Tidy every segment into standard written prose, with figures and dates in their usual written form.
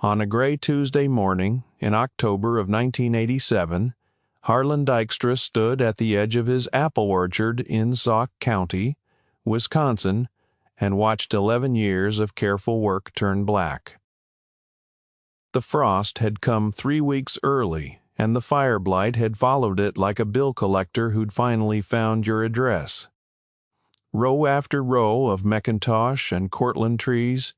On a gray Tuesday morning in October of 1987, Harlan Dykstra stood at the edge of his apple orchard in Sauk County, Wisconsin, and watched 11 years of careful work turn black. The frost had come 3 weeks early, and the fire blight had followed it like a bill collector who'd finally found your address. Row after row of McIntosh and Cortland trees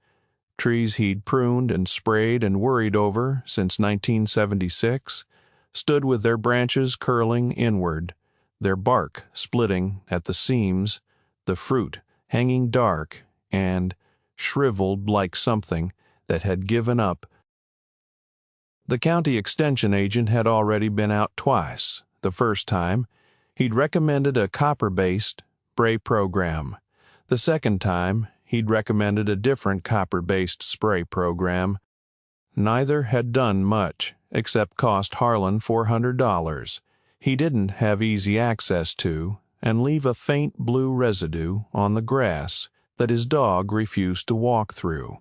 he'd pruned and sprayed and worried over since 1976, stood with their branches curling inward, their bark splitting at the seams, the fruit hanging dark and shriveled like something that had given up. The county extension agent had already been out twice. The first time, he'd recommended a copper-based spray program. The second time, he'd recommended a different copper-based spray program. Neither had done much, except cost Harlan $400 he didn't have easy access to, and leave a faint blue residue on the grass that his dog refused to walk through.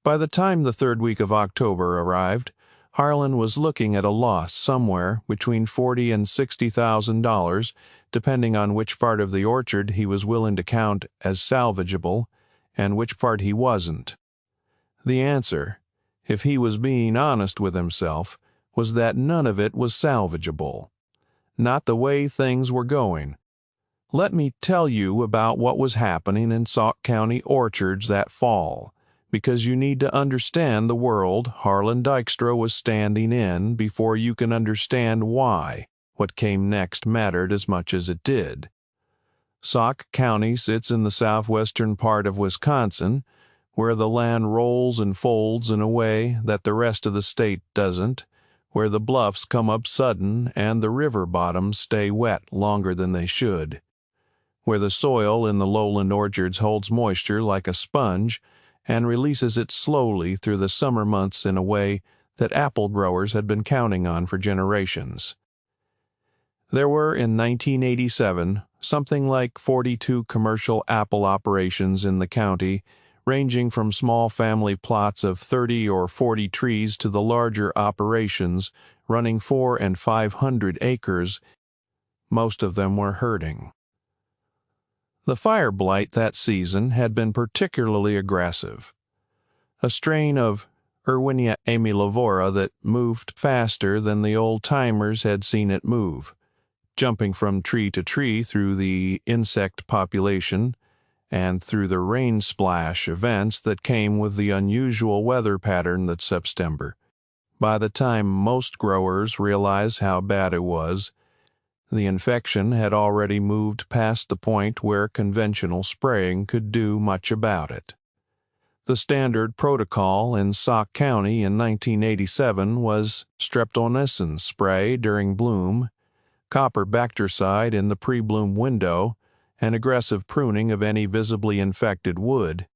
By the time the third week of October arrived, Harlan was looking at a loss somewhere between $40,000 and $60,000, depending on which part of the orchard he was willing to count as salvageable and which part he wasn't. The answer, if he was being honest with himself, was that none of it was salvageable. Not the way things were going. Let me tell you about what was happening in Sauk County orchards that fall, because you need to understand the world Harlan Dykstra was standing in before you can understand why what came next mattered as much as it did. Sauk County sits in the southwestern part of Wisconsin, where the land rolls and folds in a way that the rest of the state doesn't, where the bluffs come up sudden and the river bottoms stay wet longer than they should, where the soil in the lowland orchards holds moisture like a sponge and releases it slowly through the summer months in a way that apple growers had been counting on for generations. There were in 1987 something like 42 commercial apple operations in the county, ranging from small family plots of 30 or 40 trees to the larger operations running 400 and 500 acres. Most of them were herding. The fire blight that season had been particularly aggressive. A strain of Erwinia amylovora that moved faster than the old-timers had seen it move, jumping from tree to tree through the insect population and through the rain splash events that came with the unusual weather pattern that September. By the time most growers realized how bad it was, the infection had already moved past the point where conventional spraying could do much about it. The standard protocol in Sauk County in 1987 was streptomycin spray during bloom, copper bactericide in the pre-bloom window, and aggressive pruning of any visibly infected wood.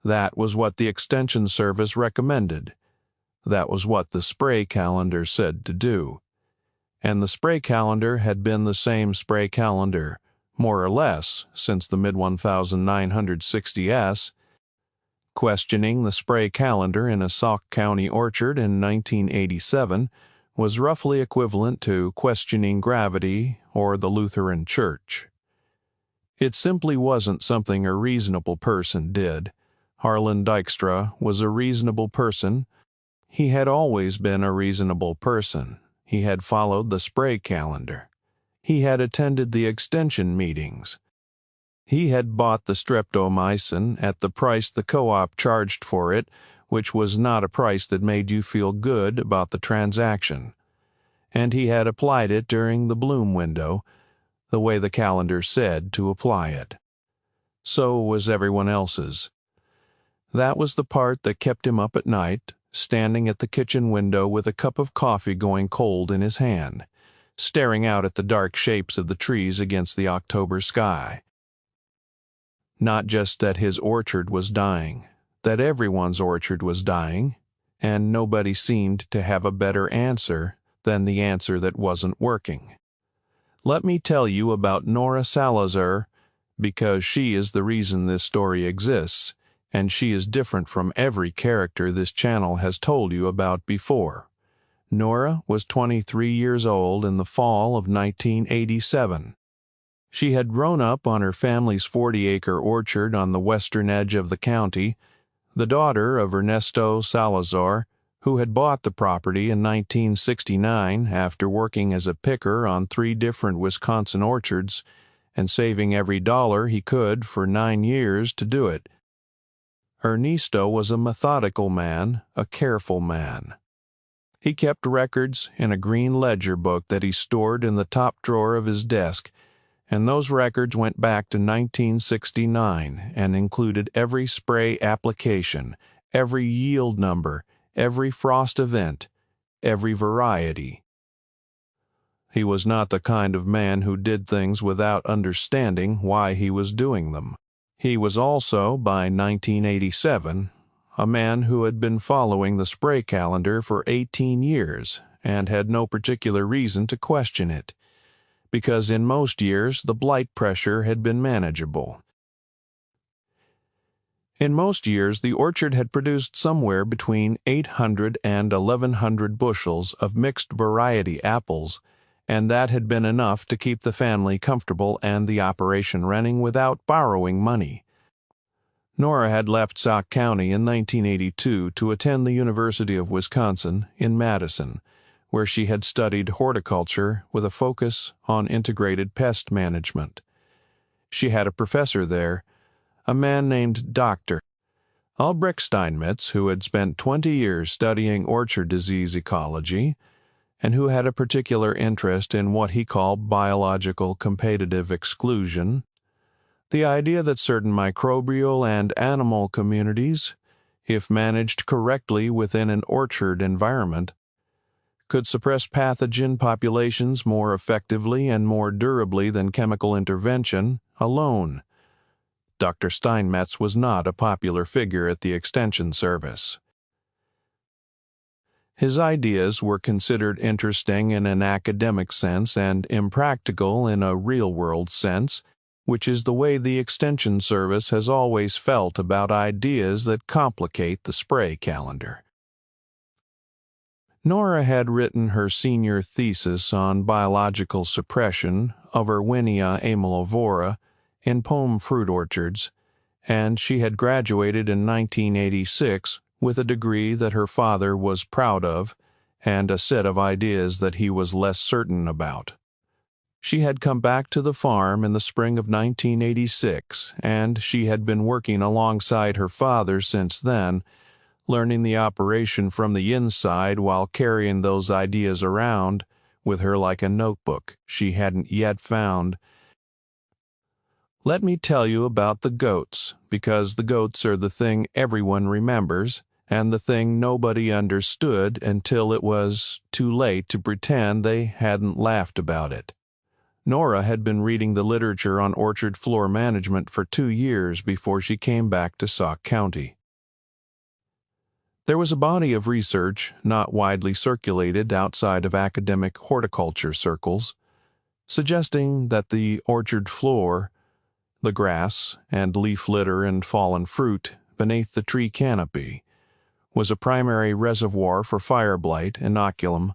That was what the Extension Service recommended. That was what the spray calendar said to do. And the spray calendar had been the same spray calendar, more or less, since the mid-1960s. Questioning the spray calendar in a Sauk County orchard in 1987 was roughly equivalent to questioning gravity or the Lutheran Church. It simply wasn't something a reasonable person did. Harlan Dykstra was a reasonable person. He had always been a reasonable person. He had followed the spray calendar. He had attended the extension meetings. He had bought the streptomycin at the price the co-op charged for it, which was not a price that made you feel good about the transaction. And he had applied it during the bloom window, the way the calendar said to apply it. So was everyone else's. That was the part that kept him up at night, standing at the kitchen window with a cup of coffee going cold in his hand, staring out at the dark shapes of the trees against the October sky. Not just that his orchard was dying, that everyone's orchard was dying, and nobody seemed to have a better answer than the answer that wasn't working. Let me tell you about Nora Salazar, because she is the reason this story exists, and she is different from every character this channel has told you about before. Nora was 23 years old in the fall of 1987. She had grown up on her family's 40-acre orchard on the western edge of the county, the daughter of Ernesto Salazar, who had bought the property in 1969 after working as a picker on 3 different Wisconsin orchards and saving every dollar he could for 9 years to do it. Ernesto was a methodical man, a careful man. He kept records in a green ledger book that he stored in the top drawer of his desk, and those records went back to 1969 and included every spray application, every yield number, every frost event, every variety. He was not the kind of man who did things without understanding why he was doing them. He was also, by 1987, a man who had been following the spray calendar for 18 years and had no particular reason to question it, because in most years the blight pressure had been manageable. In most years, the orchard had produced somewhere between 800 and 1,100 bushels of mixed variety apples, and that had been enough to keep the family comfortable and the operation running without borrowing money. Nora had left Sauk County in 1982 to attend the University of Wisconsin in Madison, where she had studied horticulture with a focus on integrated pest management. She had a professor there, a man named Dr. Albrecht Steinmetz, who had spent 20 years studying orchard disease ecology and who had a particular interest in what he called biological competitive exclusion, the idea that certain microbial and animal communities, if managed correctly within an orchard environment, could suppress pathogen populations more effectively and more durably than chemical intervention alone. Dr. Steinmetz was not a popular figure at the Extension Service. His ideas were considered interesting in an academic sense and impractical in a real-world sense, which is the way the Extension Service has always felt about ideas that complicate the spray calendar. Nora had written her senior thesis on biological suppression of Erwinia amylivora in pome fruit orchards, and she had graduated in 1986 with a degree that her father was proud of and a set of ideas that he was less certain about. She had come back to the farm in the spring of 1986, and she had been working alongside her father since then, learning the operation from the inside while carrying those ideas around with her like a notebook she hadn't yet found. Let me tell you about the goats, because the goats are the thing everyone remembers, and the thing nobody understood until it was too late to pretend they hadn't laughed about it. Nora had been reading the literature on orchard floor management for 2 years before she came back to Sauk County. There was a body of research not widely circulated outside of academic horticulture circles, suggesting that the orchard floor, the grass and leaf litter and fallen fruit beneath the tree canopy, was a primary reservoir for fire blight inoculum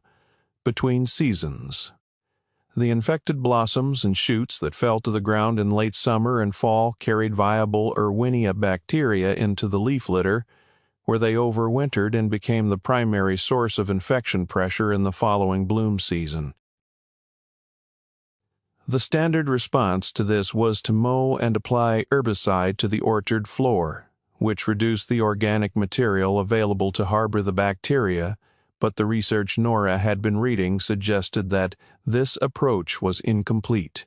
between seasons. The infected blossoms and shoots that fell to the ground in late summer and fall carried viable Erwinia bacteria into the leaf litter, where they overwintered and became the primary source of infection pressure in the following bloom season. The standard response to this was to mow and apply herbicide to the orchard floor, which reduced the organic material available to harbor the bacteria, but the research Nora had been reading suggested that this approach was incomplete.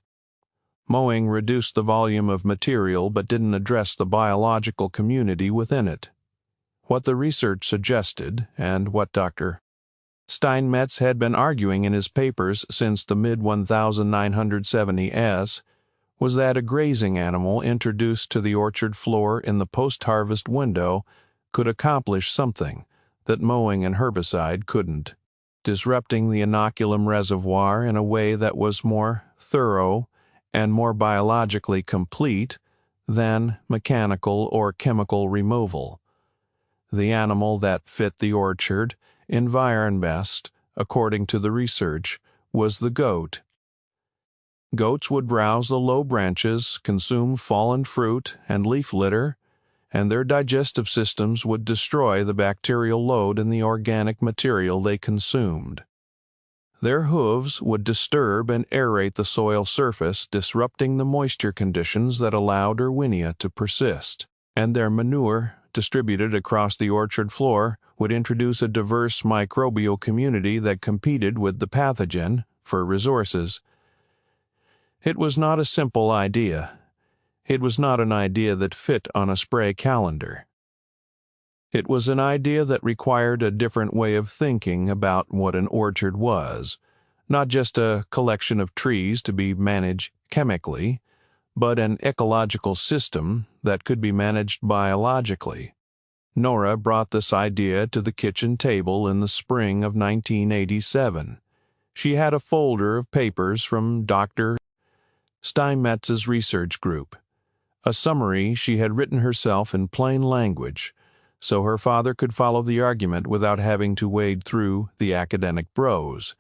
Mowing reduced the volume of material but didn't address the biological community within it. What the research suggested, and what Dr. Steinmetz had been arguing in his papers since the mid-1970s, was that a grazing animal introduced to the orchard floor in the post-harvest window could accomplish something that mowing and herbicide couldn't, disrupting the inoculum reservoir in a way that was more thorough and more biologically complete than mechanical or chemical removal. The animal that fit the orchard environment best, according to the research, was the goat. Goats would browse the low branches, consume fallen fruit and leaf litter, and their digestive systems would destroy the bacterial load in the organic material they consumed. Their hooves would disturb and aerate the soil surface, disrupting the moisture conditions that allowed Erwinia to persist, and their manure, distributed across the orchard floor, would introduce a diverse microbial community that competed with the pathogen for resources. It was not a simple idea. It was not an idea that fit on a spray calendar. It was an idea that required a different way of thinking about what an orchard was, not just a collection of trees to be managed chemically, but an ecological system that could be managed biologically. Nora brought this idea to the kitchen table in the spring of 1987. She had a folder of papers from Dr. Steinmetz's research group, a summary she had written herself in plain language, so her father could follow the argument without having to wade through the academic prose,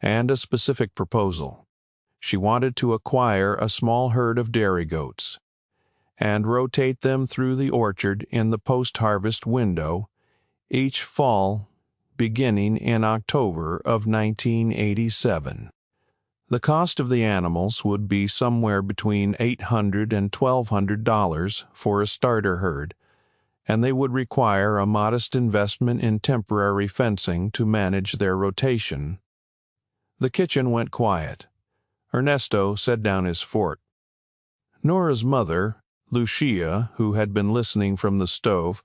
and a specific proposal. She wanted to acquire a small herd of dairy goats and rotate them through the orchard in the post-harvest window each fall, beginning in October of 1987. The cost of the animals would be somewhere between $800 and $1,200 for a starter herd, and they would require a modest investment in temporary fencing to manage their rotation. The kitchen went quiet. Ernesto set down his fork. Nora's mother, Lucia, who had been listening from the stove,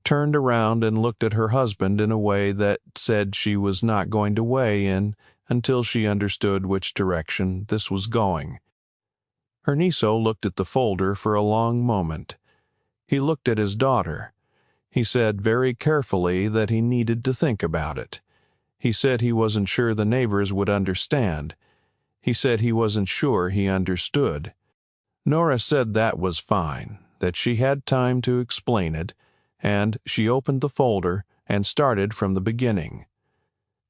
turned around and looked at her husband in a way that said she was not going to weigh in until she understood which direction this was going. Ernesto looked at the folder for a long moment. He looked at his daughter. He said very carefully that he needed to think about it. He said he wasn't sure the neighbors would understand. He said he wasn't sure he understood. Nora said that was fine, that she had time to explain it, and she opened the folder and started from the beginning.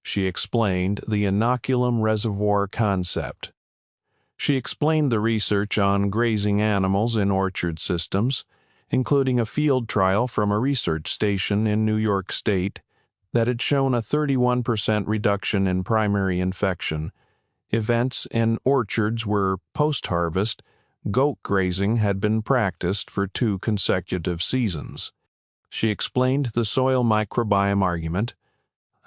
She explained the inoculum reservoir concept. She explained the research on grazing animals in orchard systems, including a field trial from a research station in New York State that had shown a 31% reduction in primary infection. Events in orchards where post-harvest goat grazing had been practiced for 2 consecutive seasons. She explained the soil microbiome argument,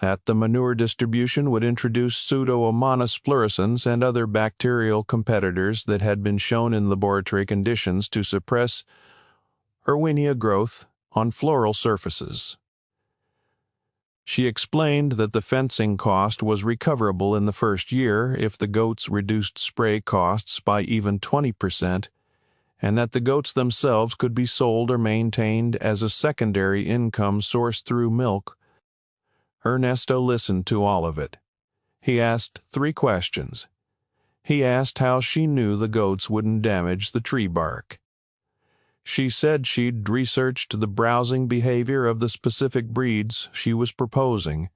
that the manure distribution would introduce Pseudomonas fluorescens and other bacterial competitors that had been shown in laboratory conditions to suppress Erwinia growth on floral surfaces. She explained that the fencing cost was recoverable in the first year if the goats reduced spray costs by even 20%, and that the goats themselves could be sold or maintained as a secondary income source through milk. Ernesto listened to all of it. He asked 3 questions. He asked how she knew the goats wouldn't damage the tree bark. She said she'd researched the browsing behavior of the specific breeds she was proposing,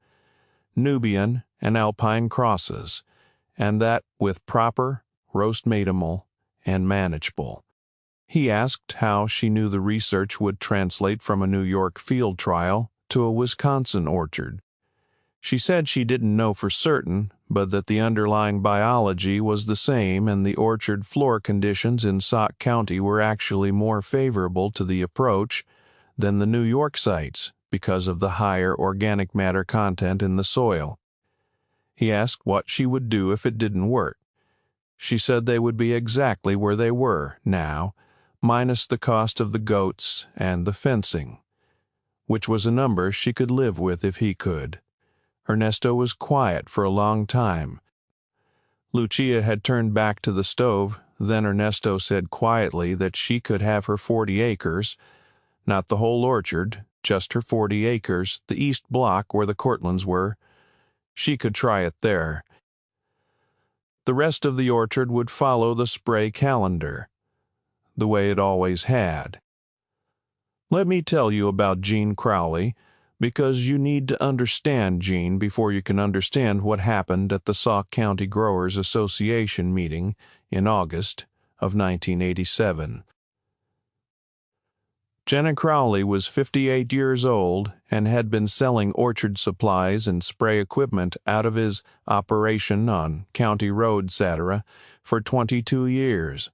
Nubian and Alpine crosses, and that with proper, roast-mateable, and manageable. He asked how she knew the research would translate from a New York field trial to a Wisconsin orchard. She said she didn't know for certain, but that the underlying biology was the same and the orchard floor conditions in Sauk County were actually more favorable to the approach than the New York sites because of the higher organic matter content in the soil. He asked what she would do if it didn't work. She said they would be exactly where they were now, minus the cost of the goats and the fencing, which was a number she could live with if he could. Ernesto was quiet for a long time. Lucia had turned back to the stove. Then Ernesto said quietly that she could have her 40 acres, not the whole orchard, just her 40 acres, the east block where the Cortlands were. She could try it there. The rest of the orchard would follow the spray calendar. the way it always had. Let me tell you about Gene Crowley, because you need to understand Gene before you can understand what happened at the Sauk County Growers Association meeting in August of 1987. Jenna Crowley was 58 years old and had been selling orchard supplies and spray equipment out of his operation on County Road, etc., for 22 years.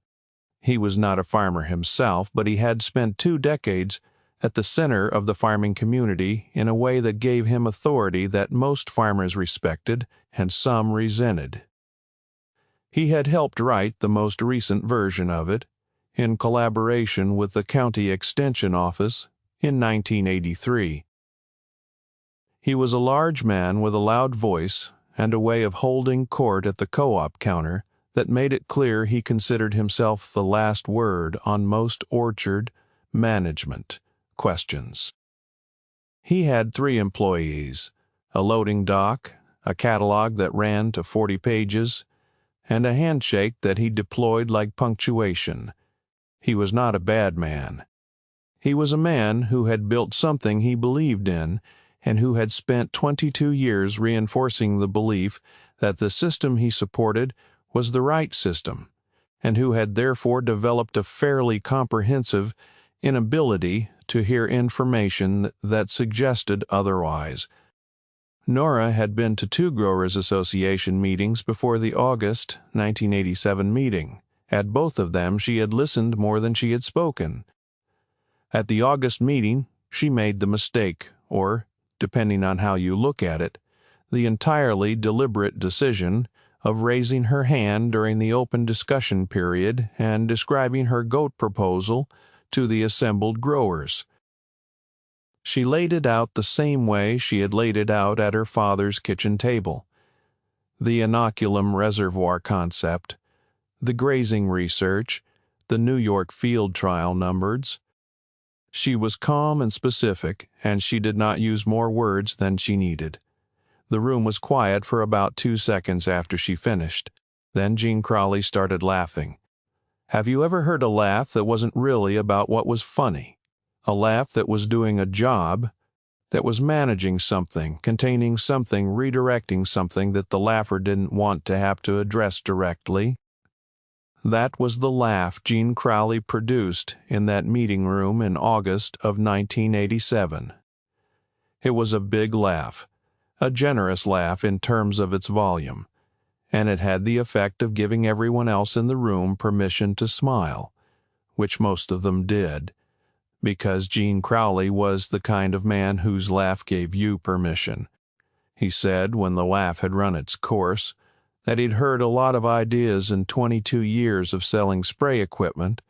He was not a farmer himself, but he had spent 2 decades at the center of the farming community in a way that gave him authority that most farmers respected and some resented. He had helped write the most recent version of it, in collaboration with the County Extension Office in 1983. He was a large man with a loud voice and a way of holding court at the co-op counter that made it clear he considered himself the last word on most orchard management questions. He had 3 employees, a loading dock, a catalog that ran to 40 pages, and a handshake that he deployed like punctuation. He was not a bad man. He was a man who had built something he believed in and who had spent 22 years reinforcing the belief that the system he supported was the right system, and who had therefore developed a fairly comprehensive inability to hear information that suggested otherwise. Nora had been to 2 Growers Association meetings before the August 1987 meeting. At both of them she had listened more than she had spoken. At the August meeting she made the mistake, or, depending on how you look at it, the entirely deliberate decision of raising her hand during the open discussion period and describing her goat proposal to the assembled growers. She laid it out the same way she had laid it out at her father's kitchen table. The inoculum reservoir concept, the grazing research, the New York field trial numbers. She was calm and specific, and she did not use more words than she needed. The room was quiet for about 2 seconds after she finished. Then Gene Crowley started laughing. Have you ever heard a laugh that wasn't really about what was funny? A laugh that was doing a job, that was managing something, containing something, redirecting something that the laugher didn't want to have to address directly? That was the laugh Gene Crowley produced in that meeting room in August of 1987. It was a big laugh, a generous laugh in terms of its volume, and it had the effect of giving everyone else in the room permission to smile, which most of them did, because Gene Crowley was the kind of man whose laugh gave you permission. He said, when the laugh had run its course, that he'd heard a lot of ideas in 22 years of selling spray equipment,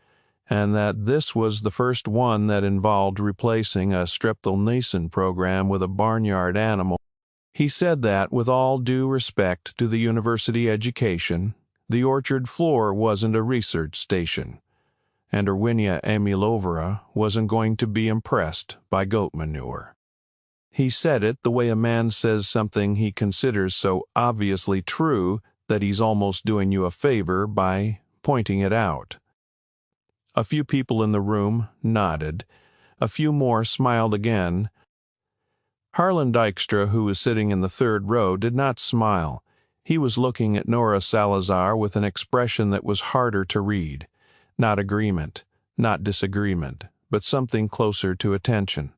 and that this was the first one that involved replacing a streptolnacin program with a barnyard animal. He said that, with all due respect to the university education, the orchard floor wasn't a research station, and Erwinia Amilovera wasn't going to be impressed by goat manure. He said it the way a man says something he considers so obviously true that he's almost doing you a favor by pointing it out. A few people in the room nodded. A few more smiled again. Harlan Dykstra, who was sitting in the 3rd row, did not smile. He was looking at Nora Salazar with an expression that was harder to read. Not agreement, not disagreement, but something closer to attention.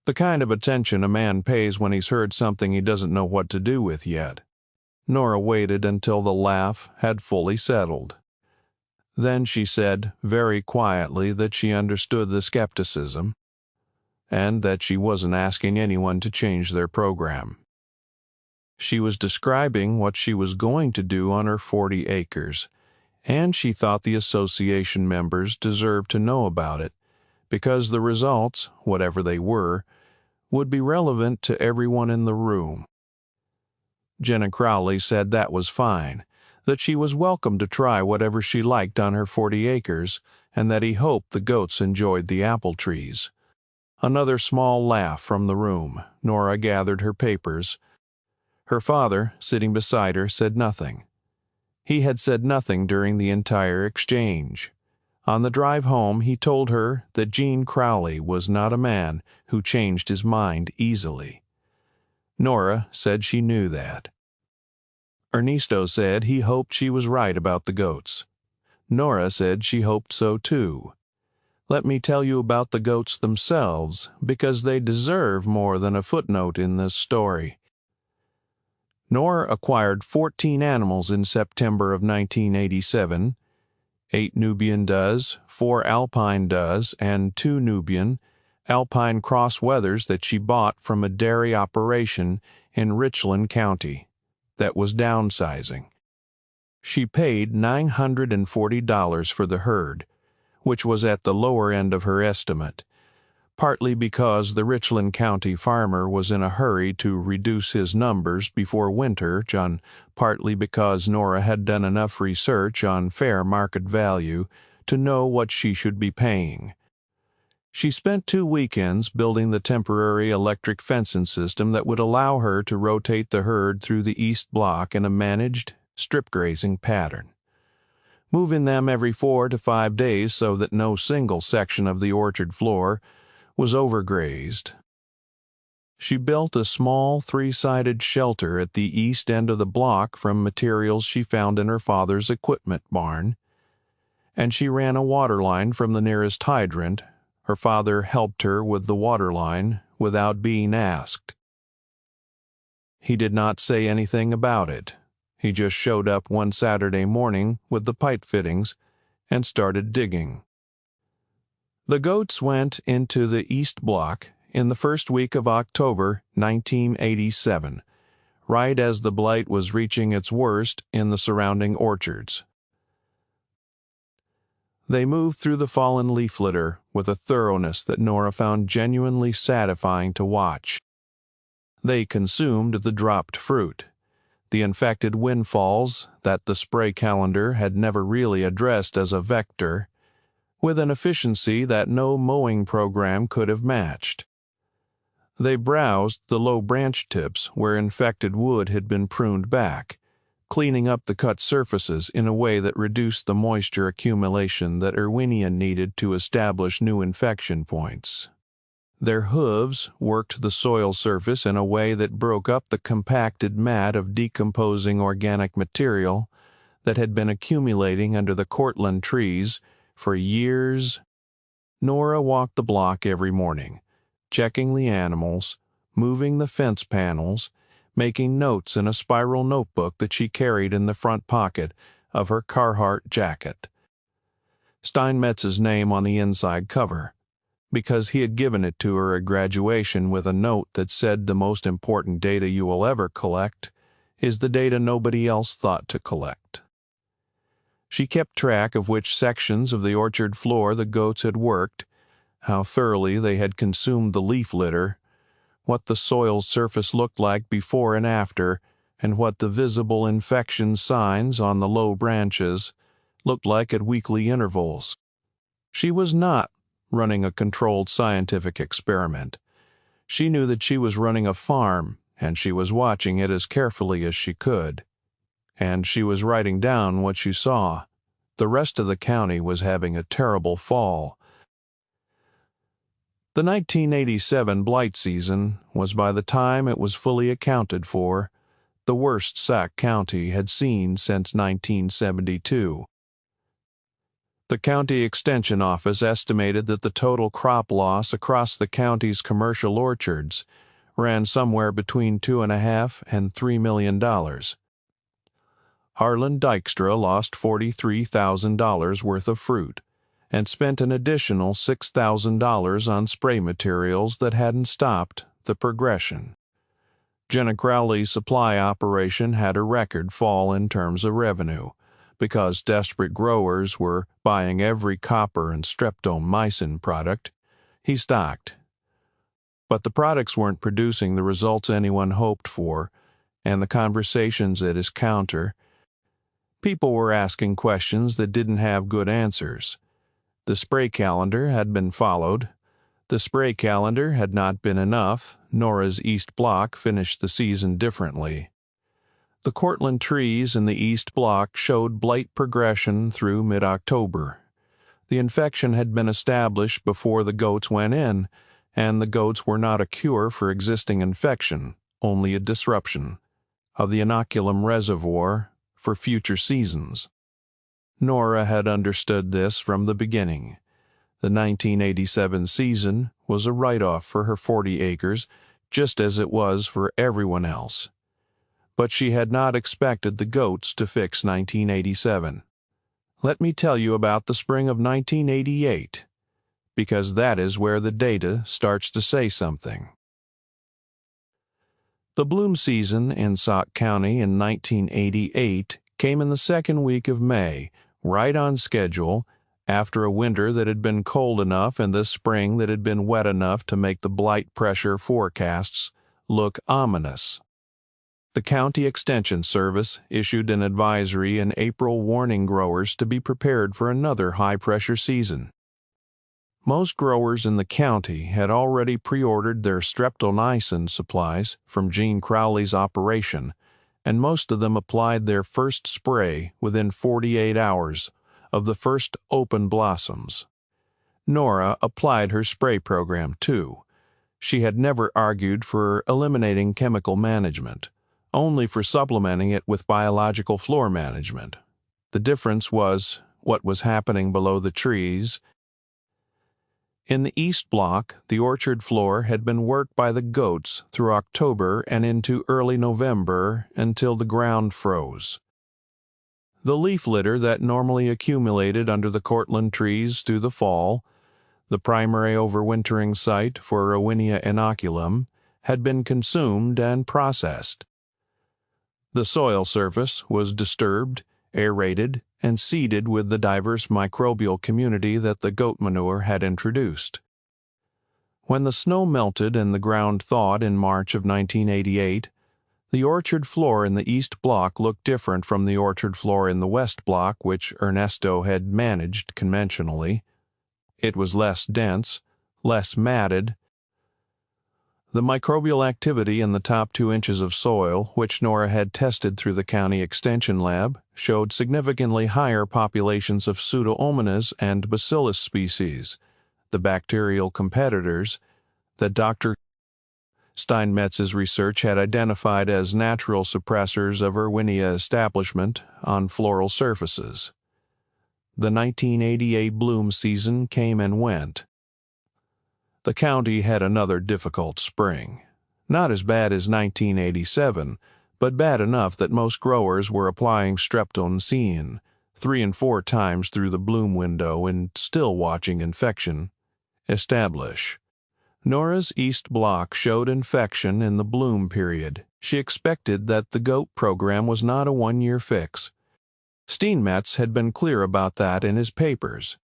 The kind of attention a man pays when he's heard something he doesn't know what to do with yet. Nora waited until the laugh had fully settled. Then she said very quietly that she understood the skepticism, and that she wasn't asking anyone to change their program. She was describing what she was going to do on her 40 acres, and she thought the association members deserved to know about it, because the results, whatever they were, would be relevant to everyone in the room. Jenna Crowley said that was fine, that she was welcome to try whatever she liked on her 40 acres, and that he hoped the goats enjoyed the apple trees. Another small laugh from the room. Nora gathered her papers. Her father, sitting beside her, said nothing. He had said nothing during the entire exchange. On the drive home, he told her that Gene Crowley was not a man who changed his mind easily. Nora said she knew that. Ernesto said he hoped she was right about the goats. Nora said she hoped so too. Let me tell you about the goats themselves, because they deserve more than a footnote in this story. Nora acquired 14 animals in September of 1987, 8 Nubian does, 4 Alpine does, and 2 Nubian, Alpine cross wethers that she bought from a dairy operation in Richland County that was downsizing. She paid $940 for the herd, which was at the lower end of her estimate, partly because the Richland County farmer was in a hurry to reduce his numbers before winter, and partly because Nora had done enough research on fair market value to know what she should be paying. She spent 2 weekends building the temporary electric fencing system that would allow her to rotate the herd through the East Block in a managed, strip grazing pattern, moving them every 4 to 5 days so that no single section of the orchard floor was overgrazed. She built a small 3-sided shelter at the east end of the block from materials she found in her father's equipment barn, and she ran a water line from the nearest hydrant. Her father helped her with the water line without being asked. He did not say anything about it. He just showed up one Saturday morning with the pipe fittings and started digging. The goats went into the East Block in the first week of October 1987, right as the blight was reaching its worst in the surrounding orchards. They moved through the fallen leaf litter with a thoroughness that Nora found genuinely satisfying to watch. They consumed the dropped fruit, the infected windfalls that the spray calendar had never really addressed as a vector, with an efficiency that no mowing program could have matched. They browsed the low branch tips where infected wood had been pruned back, cleaning up the cut surfaces in a way that reduced the moisture accumulation that Erwinia needed to establish new infection points. Their hooves worked the soil surface in a way that broke up the compacted mat of decomposing organic material that had been accumulating under the Cortland trees for years. Nora walked the block every morning, checking the animals, moving the fence panels, making notes in a spiral notebook that she carried in the front pocket of her Carhartt jacket. Steinmetz's name on the inside cover, because he had given it to her at graduation with a note that said the most important data you will ever collect is the data nobody else thought to collect. She kept track of which sections of the orchard floor the goats had worked, how thoroughly they had consumed the leaf litter, what the soil surface looked like before and after, and what the visible infection signs on the low branches looked like at weekly intervals. She was not running a controlled scientific experiment. She knew that she was running a farm, and she was watching it as carefully as she could. And she was writing down what she saw. The rest of the county was having a terrible fall. The 1987 blight season was, by the time it was fully accounted for, the worst Sac County had seen since 1972. The county extension office estimated that the total crop loss across the county's commercial orchards ran somewhere between $2.5 and $3 million. Harlan Dykstra lost $43,000 worth of fruit and spent an additional $6,000 on spray materials that hadn't stopped the progression. Jenna Crowley's supply operation had a record fall in terms of revenue, because desperate growers were buying every copper and streptomycin product he stocked. But the products weren't producing the results anyone hoped for, and the conversations at his counter, people were asking questions that didn't have good answers. The spray calendar had been followed. The spray calendar had not been enough. Nora's East Block finished the season differently. The Cortland trees in the East Block showed blight progression through mid-October. The infection had been established before the goats went in, and the goats were not a cure for existing infection, only a disruption of the inoculum reservoir for future seasons. Nora had understood this from the beginning. The 1987 season was a write-off for her 40 acres, just as it was for everyone else. But she had not expected the goats to fix 1987. Let me tell you about the spring of 1988, because that is where the data starts to say something. The bloom season in Sauk County in 1988 came in the second week of May, right on schedule, after a winter that had been cold enough and the spring that had been wet enough to make the blight pressure forecasts look ominous. The County Extension Service issued an advisory in April warning growers to be prepared for another high-pressure season. Most growers in the county had already pre-ordered their streptomycin supplies from Gene Crowley's operation, and most of them applied their first spray within 48 hours of the first open blossoms. Nora applied her spray program too. She had never argued for eliminating chemical management, only for supplementing it with biological floor management. The difference was what was happening below the trees. In the east block, the orchard floor had been worked by the goats through October and into early November until the ground froze. The leaf litter that normally accumulated under the Cortland trees through the fall, the primary overwintering site for Rowinia inoculum, had been consumed and processed. The soil surface was disturbed, aerated, and seeded with the diverse microbial community that the goat manure had introduced. When the snow melted and the ground thawed in March of 1988, the orchard floor in the east block looked different from the orchard floor in the west block, which Ernesto had managed conventionally. It was less dense, less matted. The microbial activity in the top 2 inches of soil, which Nora had tested through the county extension lab, showed significantly higher populations of Pseudomonas and Bacillus species, the bacterial competitors that Dr. Steinmetz's research had identified as natural suppressors of Erwinia establishment on floral surfaces. The 1988 bloom season came and went. The county had another difficult spring. Not as bad as 1987, but bad enough that most growers were applying streptomycin 3 and 4 times through the bloom window and still watching infection establish. Nora's east block showed infection in the bloom period. She expected that the goat program was not a one-year fix. Steinmetz had been clear about that in his papers.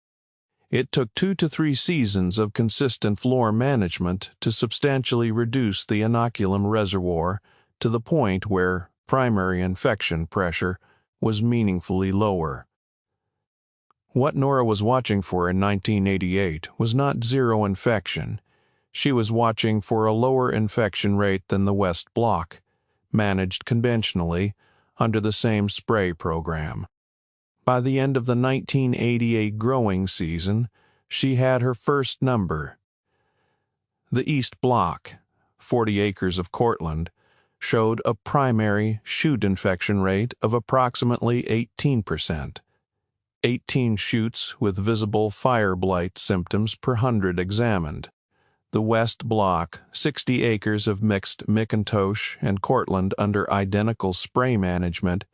It took 2 to 3 seasons of consistent floor management to substantially reduce the inoculum reservoir to the point where primary infection pressure was meaningfully lower. What Nora was watching for in 1988 was not zero infection. She was watching for a lower infection rate than the West Block, managed conventionally under the same spray program. By the end of the 1988 growing season, she had her first number. The East Block, 40 acres of Cortland, showed a primary shoot infection rate of approximately 18%. 18 shoots with visible fire blight symptoms per 100 examined. The West Block, 60 acres of mixed McIntosh and Cortland under identical spray management,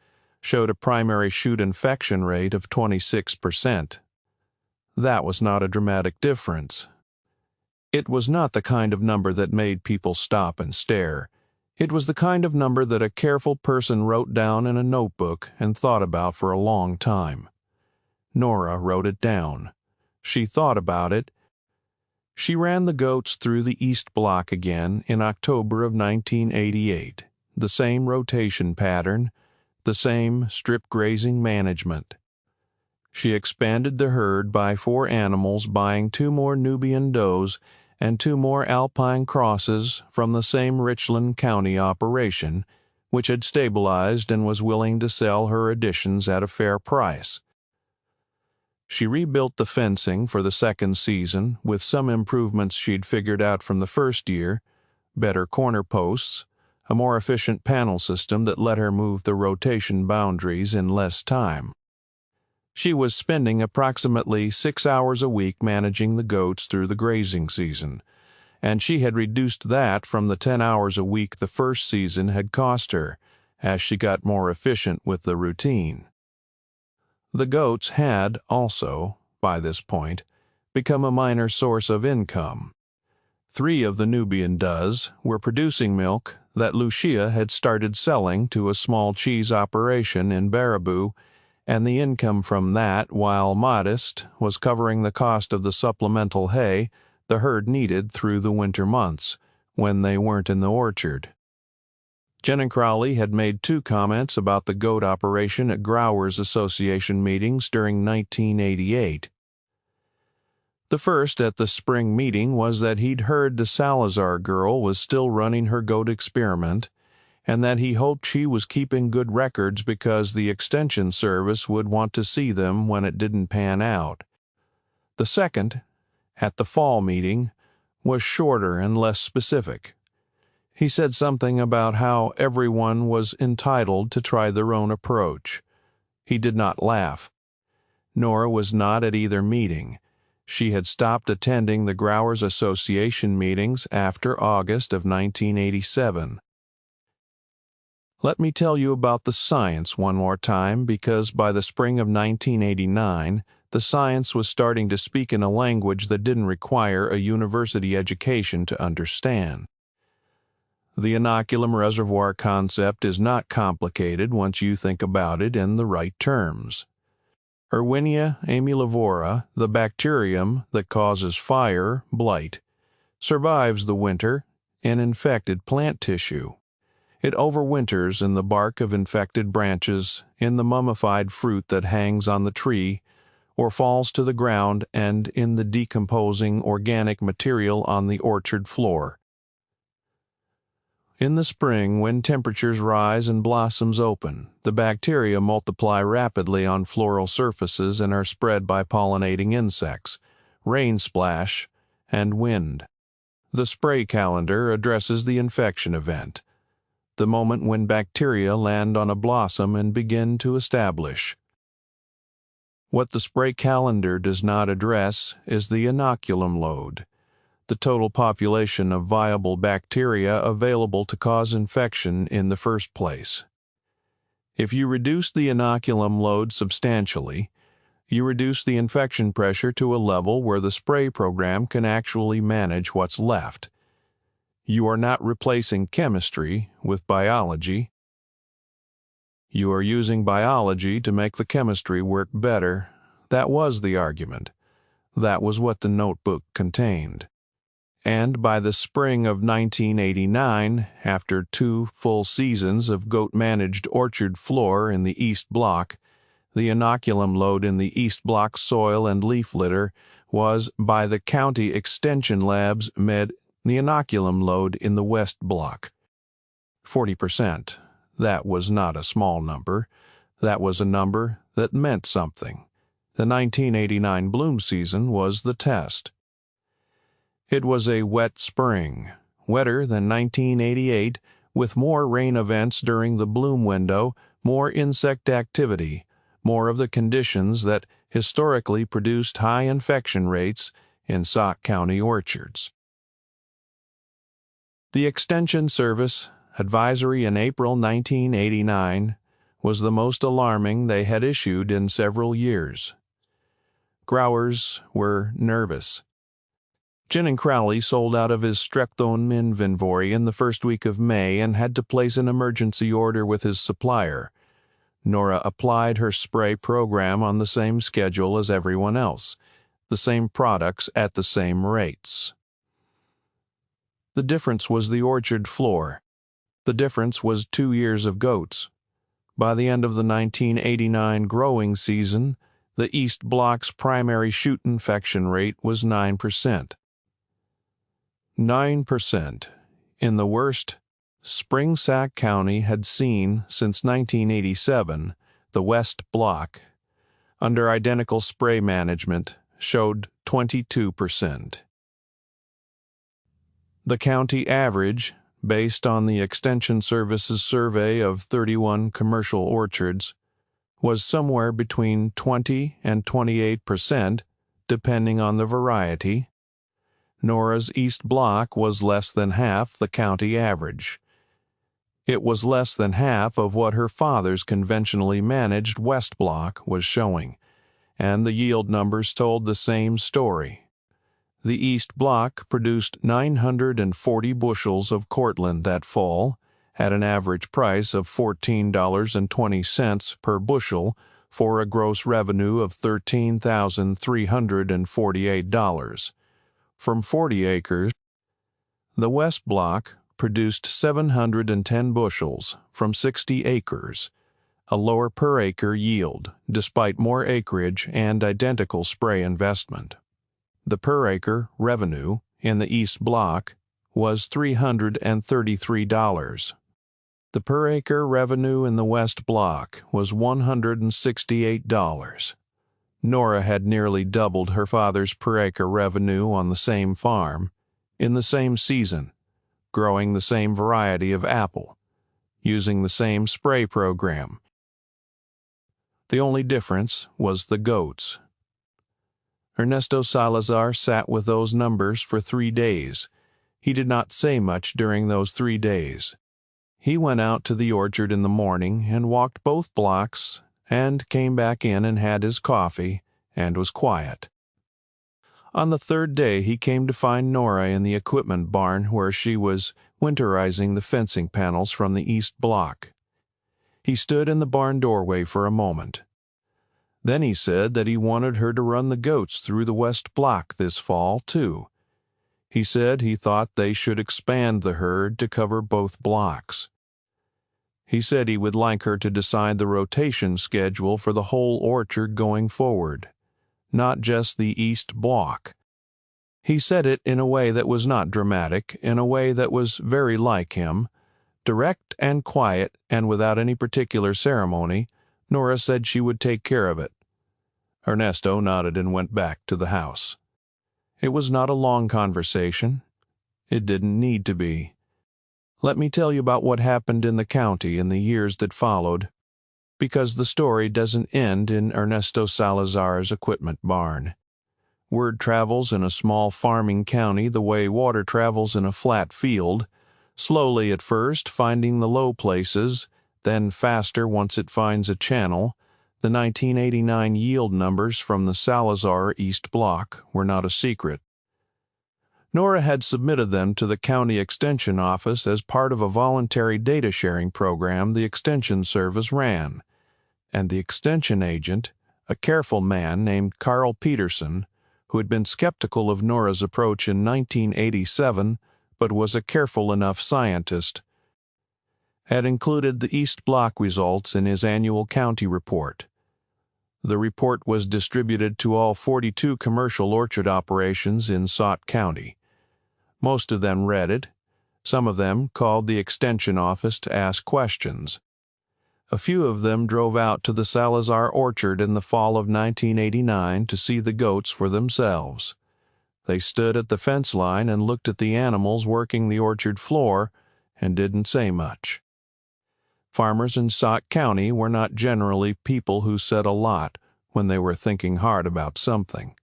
showed a primary shoot infection rate of 26%. That was not a dramatic difference. It was not the kind of number that made people stop and stare. It was the kind of number that a careful person wrote down in a notebook and thought about for a long time. Nora wrote it down. She thought about it. She ran the goats through the East Block again in October of 1988, the same rotation pattern, the same strip grazing management. She expanded the herd by 4 animals, buying 2 more Nubian does and 2 more Alpine crosses from the same Richland County operation, which had stabilized and was willing to sell her additions at a fair price. She rebuilt the fencing for the second season with some improvements she'd figured out from the first year, better corner posts, a more efficient panel system that let her move the rotation boundaries in less time. She was spending approximately 6 hours a week managing the goats through the grazing season, and she had reduced that from the 10 hours a week the first season had cost her, as she got more efficient with the routine. The goats had also, by this point, become a minor source of income. 3 of the Nubian does were producing milk that Lucia had started selling to a small cheese operation in Baraboo, and the income from that, while modest, was covering the cost of the supplemental hay the herd needed through the winter months, when they weren't in the orchard. Jen and Crowley had made 2 comments about the goat operation at Growers Association meetings during 1988. The first at the spring meeting was that he'd heard the Salazar girl was still running her goat experiment, and that he hoped she was keeping good records because the Extension Service would want to see them when it didn't pan out. The second, at the fall meeting, was shorter and less specific. He said something about how everyone was entitled to try their own approach. He did not laugh. Nora was not at either meeting. She had stopped attending the Growers Association meetings after August of 1987. Let me tell you about the science one more time, because by the spring of 1989, the science was starting to speak in a language that didn't require a university education to understand. The inoculum reservoir concept is not complicated once you think about it in the right terms. Erwinia amylivora, the bacterium that causes fire, blight, survives the winter in infected plant tissue. It overwinters in the bark of infected branches, in the mummified fruit that hangs on the tree, or falls to the ground, and in the decomposing organic material on the orchard floor. In the spring, when temperatures rise and blossoms open, the bacteria multiply rapidly on floral surfaces and are spread by pollinating insects, rain splash, and wind. The spray calendar addresses the infection event, the moment when bacteria land on a blossom and begin to establish. What the spray calendar does not address is the inoculum load, the total population of viable bacteria available to cause infection in the first place. If you reduce the inoculum load substantially, you reduce the infection pressure to a level where the spray program can actually manage what's left. You are not replacing chemistry with biology. You are using biology to make the chemistry work better. That was the argument. That was what the notebook contained. And by the spring of 1989, after 2 full seasons of goat-managed orchard floor in the East Block, the inoculum load in the East Block soil and leaf litter was, by the county extension labs, the inoculum load in the West Block. 40%. That was not a small number. That was a number that meant something. The 1989 bloom season was the test. It was a wet spring, wetter than 1988, with more rain events during the bloom window, more insect activity, more of the conditions that historically produced high infection rates in Sauk County orchards. The Extension Service advisory in April 1989 was the most alarming they had issued in several years. Growers were nervous. Jen and Crowley sold out of his streptone inventory in the first week of May and had to place an emergency order with his supplier. Nora applied her spray program on the same schedule as everyone else, the same products at the same rates. The difference was the orchard floor. The difference was 2 years of goats. By the end of the 1989 growing season, the East Block's primary shoot infection rate was 9%. 9%, in the worst spring Sac County had seen since 1987, the West Block, under identical spray management showed 22%. The county average, based on the Extension Service's survey of 31 commercial orchards, was somewhere between 20 and 28%, depending on the variety. Nora's East Block was less than half the county average. It was less than half of what her father's conventionally managed West Block was showing, and the yield numbers told the same story. The East Block produced 940 bushels of Cortland that fall, at an average price of $14.20 per bushel, for a gross revenue of $13,348. From 40 acres, the West Block produced 710 bushels from 60 acres, a lower per acre yield, despite more acreage and identical spray investment. The per acre revenue in the East Block was $333. The per acre revenue in the West Block was $168. Nora had nearly doubled her father's per acre revenue on the same farm, in the same season, growing the same variety of apple, using the same spray program. The only difference was the goats. Ernesto Salazar sat with those numbers for 3 days. He did not say much during those 3 days. He went out to the orchard in the morning and walked both blocks and came back in and had his coffee and was quiet. On the 3rd day he came to find Nora in the equipment barn where she was winterizing the fencing panels from the East Block. He stood in the barn doorway for a moment. Then he said that he wanted her to run the goats through the West Block this fall, too. He said he thought they should expand the herd to cover both blocks. He said he would like her to decide the rotation schedule for the whole orchard going forward, not just the East Block. He said it in a way that was not dramatic, in a way that was very like him, direct and quiet and without any particular ceremony. Nora said she would take care of it. Ernesto nodded and went back to the house. It was not a long conversation. It didn't need to be. Let me tell you about what happened in the county in the years that followed, because the story doesn't end in Ernesto Salazar's equipment barn. Word travels in a small farming county the way water travels in a flat field, slowly at first, finding the low places, then faster once it finds a channel. The 1989 yield numbers from the Salazar East Block were not a secret. Nora had submitted them to the county extension office as part of a voluntary data sharing program the Extension Service ran, and the extension agent, a careful man named Carl Peterson, who had been skeptical of Nora's approach in 1987 but was a careful enough scientist, had included the East Block results in his annual county report. The report was distributed to all 42 commercial orchard operations in Sauk County. Most of them read it. Some of them called the extension office to ask questions. A few of them drove out to the Salazar orchard in the fall of 1989 to see the goats for themselves. They stood at the fence line and looked at the animals working the orchard floor and didn't say much. Farmers in Sauk County were not generally people who said a lot when they were thinking hard about something.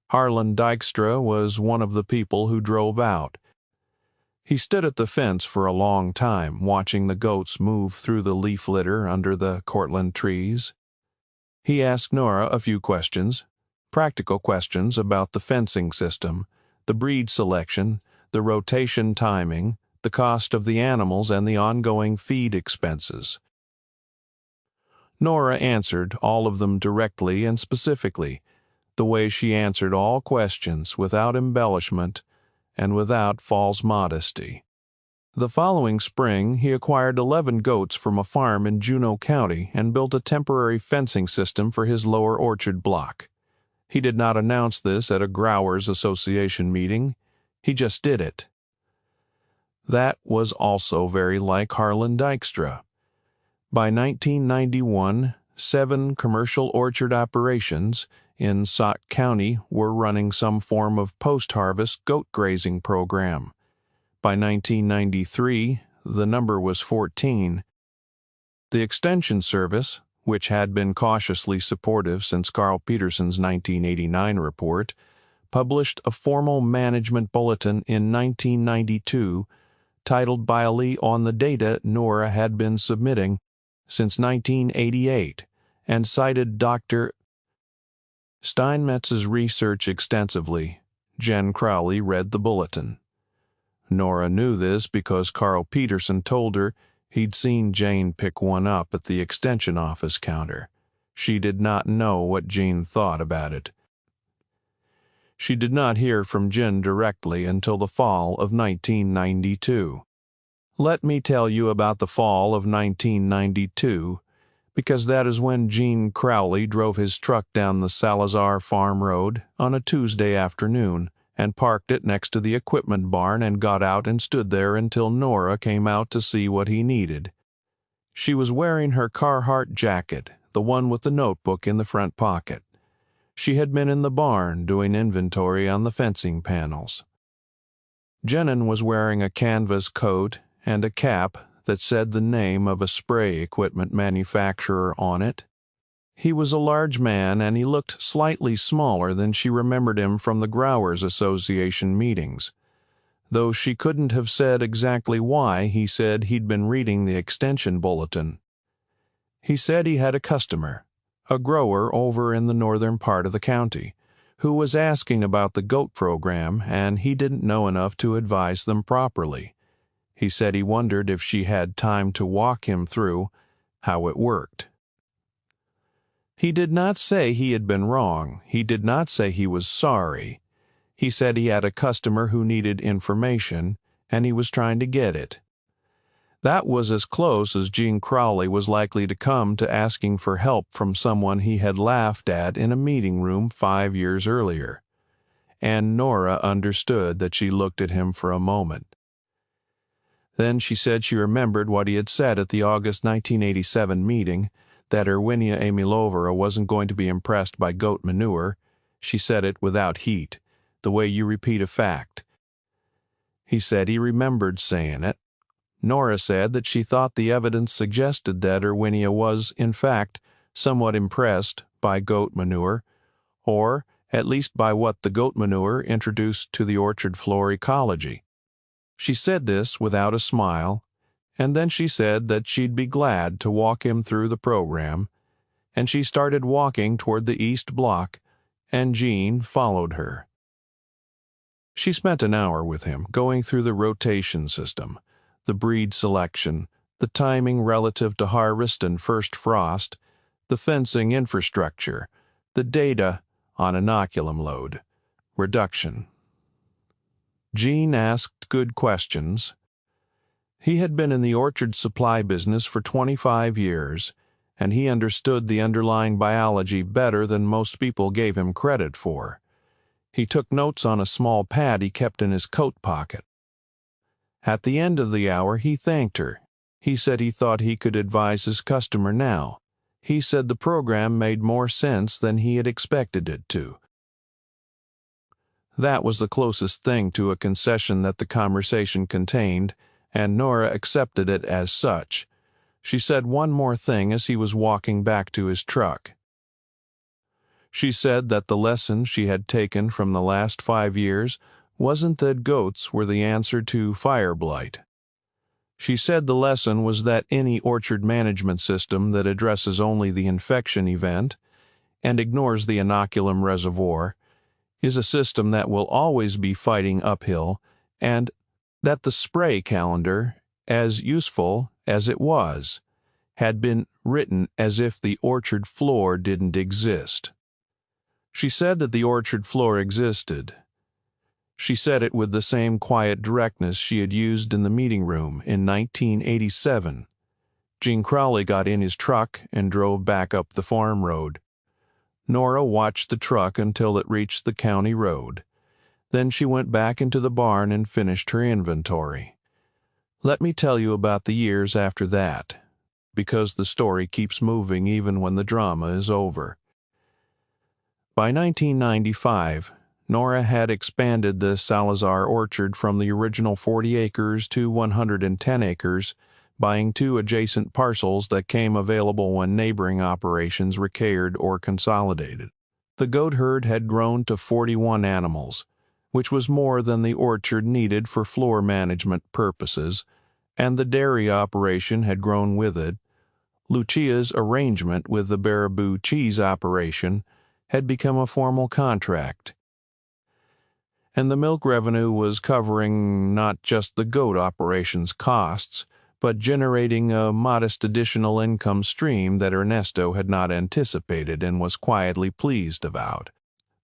Harlan Dykstra was one of the people who drove out. He stood at the fence for a long time, watching the goats move through the leaf litter under the Cortland trees. He asked Nora a few questions, practical questions about the fencing system, the breed selection, the rotation timing, the cost of the animals, and the ongoing feed expenses. Nora answered all of them directly and specifically, the way she answered all questions, without embellishment and without false modesty. The following spring, he acquired 11 goats from a farm in Juneau County and built a temporary fencing system for his lower orchard block. He did not announce this at a Growers Association meeting. He just did it. That was also very like Harlan Dykstra. By 1991, 7 commercial orchard operations in Sauk County were running some form of post-harvest goat grazing program. By 1993, the number was 14. The Extension Service, which had been cautiously supportive since Carl Peterson's 1989 report, published a formal management bulletin in 1992 titled Biley on the data Nora had been submitting since 1988 and cited Dr. Steinmetz's research extensively. Jen Crowley read the bulletin. Nora knew this because Carl Peterson told her he'd seen Jane pick one up at the extension office counter. She did not know what Jane thought about it. She did not hear from Jen directly until the fall of 1992. Let me tell you about the fall of 1992, because that is when Gene Crowley drove his truck down the Salazar Farm Road on a Tuesday afternoon and parked it next to the equipment barn and got out and stood there until Nora came out to see what he needed. She was wearing her Carhartt jacket, the one with the notebook in the front pocket. She had been in the barn doing inventory on the fencing panels. Jenin was wearing a canvas coat and a cap that said the name of a spray equipment manufacturer on it. He was a large man, and he looked slightly smaller than she remembered him from the Growers Association meetings. Though she couldn't have said exactly why, he said he'd been reading the extension bulletin. He said he had a customer, a grower over in the northern part of the county, who was asking about the goat program, and he didn't know enough to advise them properly. He said he wondered if she had time to walk him through how it worked. He did not say he had been wrong. He did not say he was sorry. He said he had a customer who needed information, and he was trying to get it. That was as close as Gene Crowley was likely to come to asking for help from someone he had laughed at in a meeting room 5 years earlier. And Nora understood that she looked at him for a moment. Then she said she remembered what he had said at the August 1987 meeting, that Erwinia Amilovera wasn't going to be impressed by goat manure. She said it without heat, the way you repeat a fact. He said he remembered saying it. Nora said that she thought the evidence suggested that Erwinia was, in fact, somewhat impressed by goat manure, or at least by what the goat manure introduced to the orchard floor ecology. She said this without a smile, and then she said that she'd be glad to walk him through the program, and she started walking toward the east block, and Gene followed her. She spent an hour with him, going through the rotation system, the breed selection, the timing relative to harvest and first frost, the fencing infrastructure, the data on inoculum load, reduction. Gene asked good questions. He had been in the orchard supply business for 25 years, and he understood the underlying biology better than most people gave him credit for. He took notes on a small pad he kept in his coat pocket. At the end of the hour, he thanked her. He said he thought he could advise his customer now. He said the program made more sense than he had expected it to. That was the closest thing to a concession that the conversation contained, and Nora accepted it as such. She said one more thing as he was walking back to his truck. She said that the lesson she had taken from the last 5 years wasn't that goats were the answer to fire blight. She said the lesson was that any orchard management system that addresses only the infection event and ignores the inoculum reservoir is a system that will always be fighting uphill, and that the spray calendar, as useful as it was, had been written as if the orchard floor didn't exist. She said that the orchard floor existed. She said it with the same quiet directness she had used in the meeting room in 1987. Gene Crowley got in his truck and drove back up the farm road. Nora watched the truck until it reached the county road. Then she went back into the barn and finished her inventory. Let me tell you about the years after that. because the story keeps moving even when the drama is over. By 1995, Nora had expanded the Salazar orchard from the original 40 acres to 110 acres, buying 2 adjacent parcels that came available when neighboring operations recayed or consolidated. The goat herd had grown to 41 animals, which was more than the orchard needed for floor management purposes, and the dairy operation had grown with it. Lucia's arrangement with the Baraboo cheese operation had become a formal contract, and the milk revenue was covering not just the goat operation's costs, but generating a modest additional income stream that Ernesto had not anticipated and was quietly pleased about.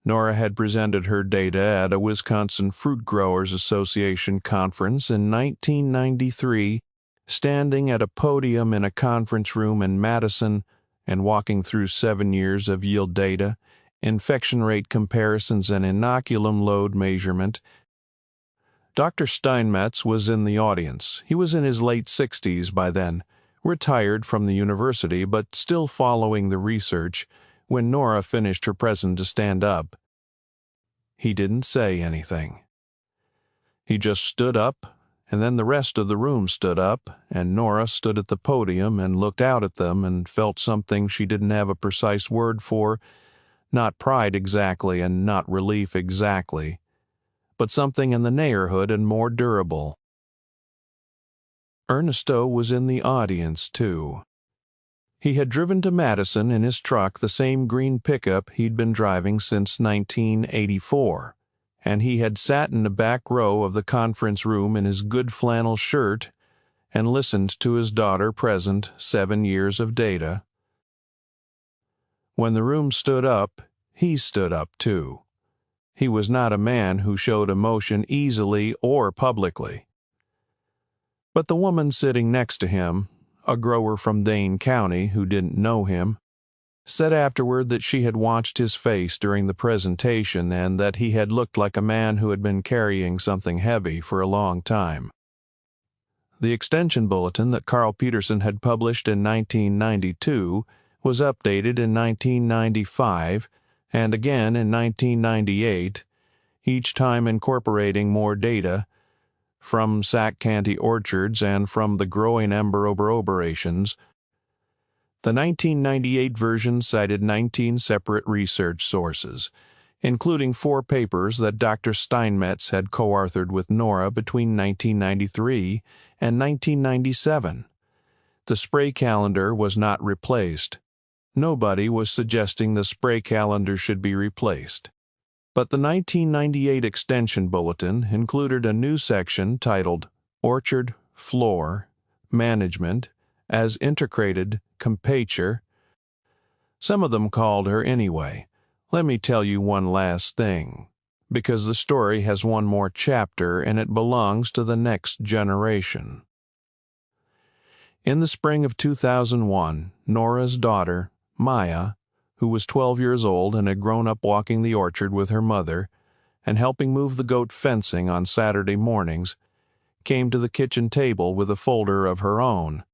Nora had presented her data at a Wisconsin Fruit Growers Association conference in 1993, standing at a podium in a conference room in Madison and walking through 7 years of yield data, infection rate comparisons, and inoculum load measurement. Dr. Steinmetz was in the audience. He was in his late 60s by then, retired from the university but still following the research when Nora finished her present to stand up. He didn't say anything. He just stood up, and then the rest of the room stood up, and Nora stood at the podium and looked out at them and felt something she didn't have a precise word for, not pride exactly and not relief exactly, but something in the neighborhood and more durable. Ernesto was in the audience, too. He had driven to Madison in his truck, the same green pickup he'd been driving since 1984, and he had sat in the back row of the conference room in his good flannel shirt and listened to his daughter present 7 years of data. When the room stood up, he stood up, too. He was not a man who showed emotion easily or publicly. But the woman sitting next to him, a grower from Dane County who didn't know him, said afterward that she had watched his face during the presentation and that he had looked like a man who had been carrying something heavy for a long time. The extension bulletin that Carl Peterson had published in 1992 was updated in 1995 and again in 1998, each time incorporating more data from Sac County orchards and from the growing ember operations. The 1998 version cited 19 separate research sources, including 4 papers that Dr. Steinmetz had co-authored with Nora between 1993 and 1997. The spray calendar was not replaced. Nobody was suggesting the spray calendar should be replaced. But the 1998 Extension Bulletin included a new section titled Orchard Floor Management as Integrated Compature. Some of them called her anyway. Let me tell you one last thing, because the story has one more chapter and it belongs to the next generation. In the spring of 2001, Nora's daughter, Maya, who was 12 years old and had grown up walking the orchard with her mother and helping move the goat fencing on Saturday mornings, came to the kitchen table with a folder of her own.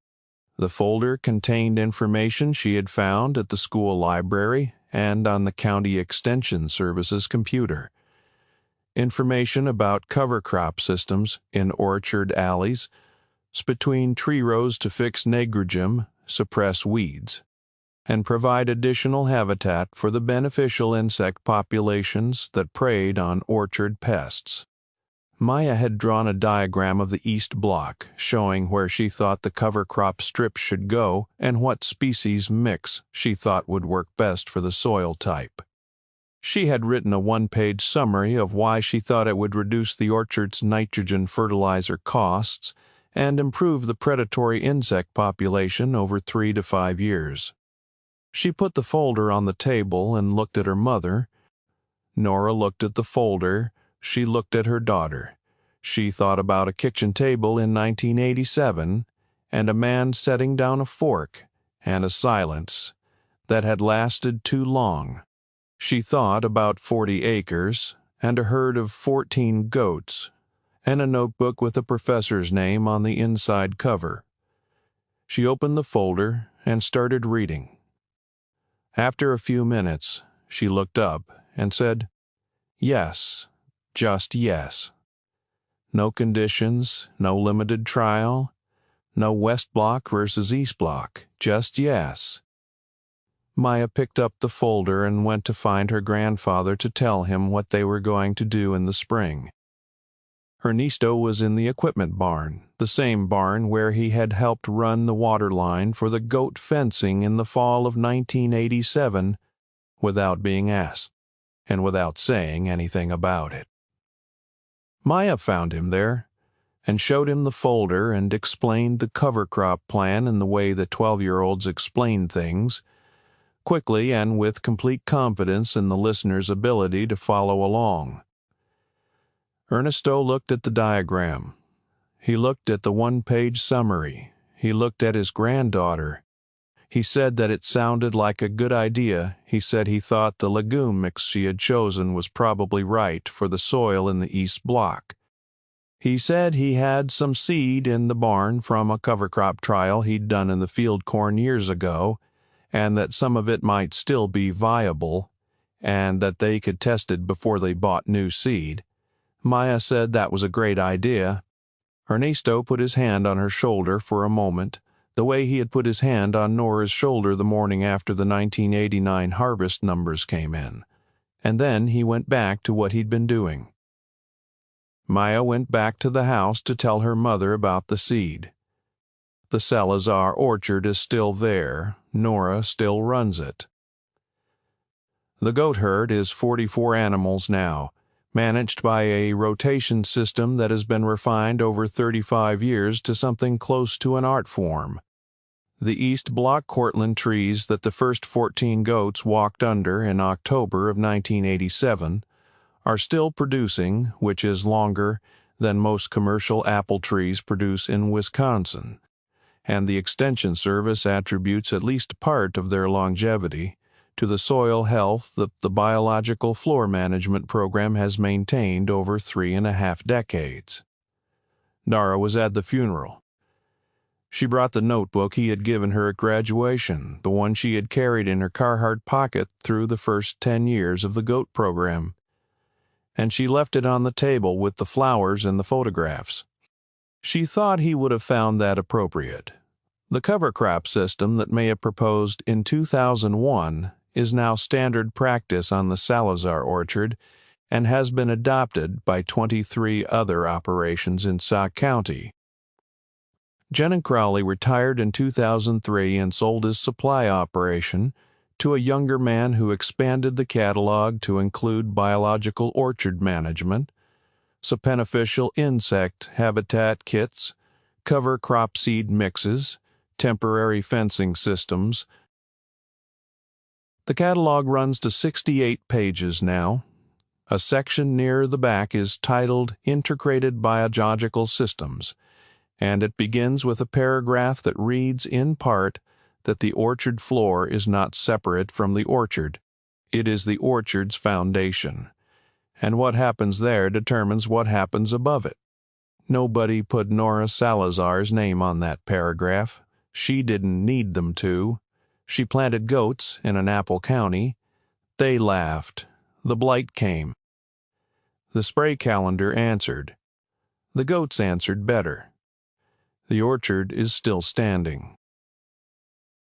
The folder contained information she had found at the school library and on the County Extension Service's computer. Information about cover crop systems in orchard alleys, between tree rows to fix nigrogen, suppress weeds, and provide additional habitat for the beneficial insect populations that preyed on orchard pests. Maya had drawn a diagram of the east block, showing where she thought the cover crop strips should go and what species mix she thought would work best for the soil type. She had written a 1-page summary of why she thought it would reduce the orchard's nitrogen fertilizer costs and improve the predatory insect population over 3 to 5 years. She put the folder on the table and looked at her mother. Nora looked at the folder. She looked at her daughter. She thought about a kitchen table in 1987 and a man setting down a fork and a silence that had lasted too long. She thought about 40 acres and a herd of 14 goats and a notebook with a professor's name on the inside cover. She opened the folder and started reading. After a few minutes, she looked up and said, "Yes, just yes. No conditions, no limited trial, no West Block versus East Block, just yes." Maya picked up the folder and went to find her grandfather to tell him what they were going to do in the spring. Ernesto was in the equipment barn, the same barn where he had helped run the water line for the goat fencing in the fall of 1987 without being asked and without saying anything about it. Maya found him there and showed him the folder and explained the cover crop plan in the way the 12-year-olds explain things, quickly and with complete confidence in the listener's ability to follow along. Ernesto looked at the diagram. He looked at the one-page summary. He looked at his granddaughter. He said that it sounded like a good idea. He said he thought the legume mix she had chosen was probably right for the soil in the East Block. He said he had some seed in the barn from a cover crop trial he'd done in the field corn years ago, and that some of it might still be viable, and that they could test it before they bought new seed. Maya said that was a great idea. Ernesto put his hand on her shoulder for a moment, the way he had put his hand on Nora's shoulder the morning after the 1989 harvest numbers came in, and then he went back to what he'd been doing. Maya went back to the house to tell her mother about the seed. The Salazar orchard is still there. Nora still runs it. The goat herd is 44 animals now, managed by a rotation system that has been refined over 35 years to something close to an art form. The East Block Cortland trees that the first 14 goats walked under in October of 1987 are still producing, which is longer than most commercial apple trees produce in Wisconsin, and the Extension Service attributes at least part of their longevity to the soil health that the Biological Floor Management Program has maintained over 3.5 decades. Nara was at the funeral. She brought the notebook he had given her at graduation, the one she had carried in her Carhartt pocket through the first 10 years of the goat program, and she left it on the table with the flowers and the photographs. She thought he would have found that appropriate. The cover crop system that Maya proposed in 2001 is now standard practice on the Salazar orchard and has been adopted by 23 other operations in Sauk County. Jen Crowley retired in 2003 and sold his supply operation to a younger man who expanded the catalog to include biological orchard management, saponificial insect habitat kits, cover crop seed mixes, temporary fencing systems. The catalog runs to 68 pages now. A section near the back is titled Integrated Biological Systems, and it begins with a paragraph that reads in part that the orchard floor is not separate from the orchard. It is the orchard's foundation, and what happens there determines what happens above it. Nobody put Nora Salazar's name on that paragraph. She didn't need them to. She planted goats in an apple county. They laughed. The blight came. The spray calendar answered. The goats answered better. The orchard is still standing.